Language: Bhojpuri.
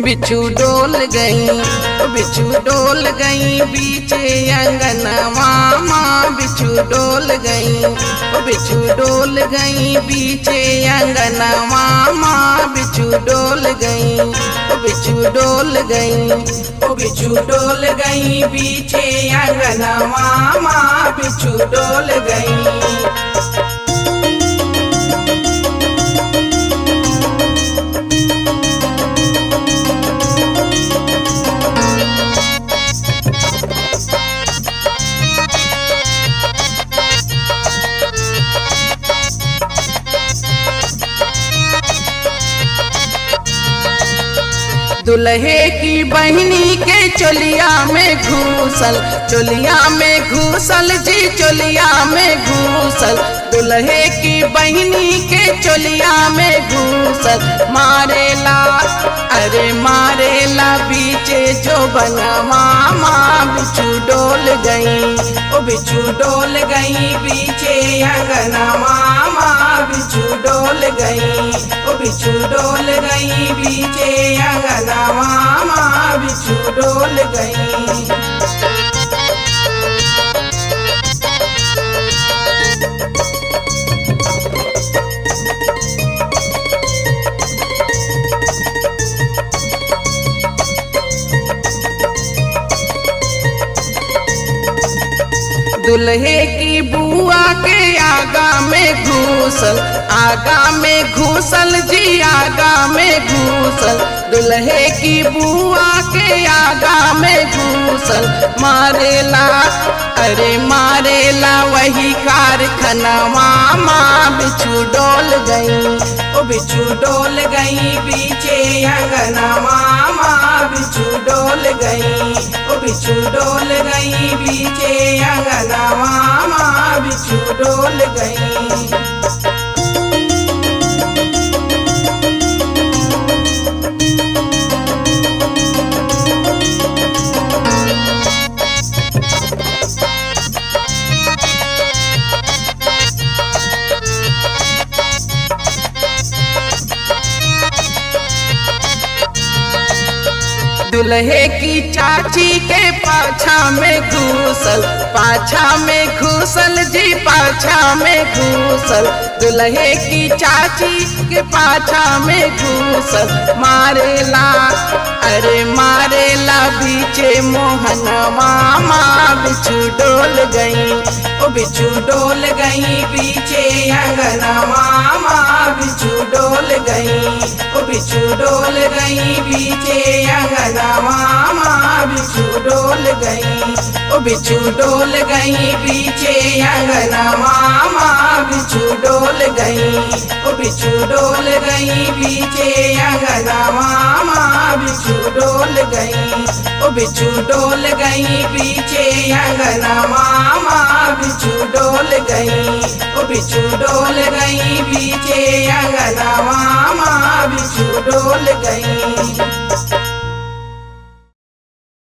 बिच्छू डोल गई, बिच्छू डोल गई बीचे अंगनवा माँ, बिच्छू डोल गई, बिच्छू डोल गई बीचे अंगनवा माँ, बिच्छू डोल गई, बिच्छू डोल गई, बिच्छू डोल गई बीचे अंगनवा माँ, बिच्छू डोल गई। दुल्हे की बहनी के चोलिया में घूसल, चोलिया में घूसल जी, चोलिया में घूसल, दुल्हे की बहनी के चोलिया में घूसल, मारेला अरे मारेला बीचे जो बनवा माँ, बिच्छू डोल गई, बिच्छू डोल गई बीचे अंगनवा माँ, बिच्छू डोल गई, बिच्छू डोल गई बीचे अंगनवा माँ, बिच्छू डोल गई। दुल्हे की बुआ के आगा में घूसल, आगा में घूसल जी, आगा में घूसल, दुल्हे की बुआ के आगा में घूसल, मारेला अरे मारेला वही कारखानवा माँ, बिच्छू डोल गई, बिच्छू डोल गई बीचे अंगनवा माँ, बिच्छू डोल गई, बिच्छू डोल गई बीचे अंगनवा माँ, बिच्छू डोल गई। दुल्हे की चाची के पाछा में घूसल, पाछा में घूसल जी, पाछा में घूसल, दुल्हे की चाची के पाछा में घूसल, मारेला अरे मारेला बीचे मोहनवा माँ, बिच्छू डोल गई, बिच्छू डोल गई बीचे अंगनवा माँ, बिच्छू डोल गई, बिच्छू डोल गई बीचे अंगनवा माँ, बिच्छू डोल गई, बिच्छू डोल गई बीचे अंगनवा माँ, बिच्छू डोल गई, बिच्छू डोल गई बीचे अंगनवा माँ, बिच्छू डोल गई, बिच्छू डोल गई बीचे अंगनवा माँ, बिच्छू डोल गई, बिच्छू डोल गई बीचे अंगनवा माँ, बिच्छू डोल गई।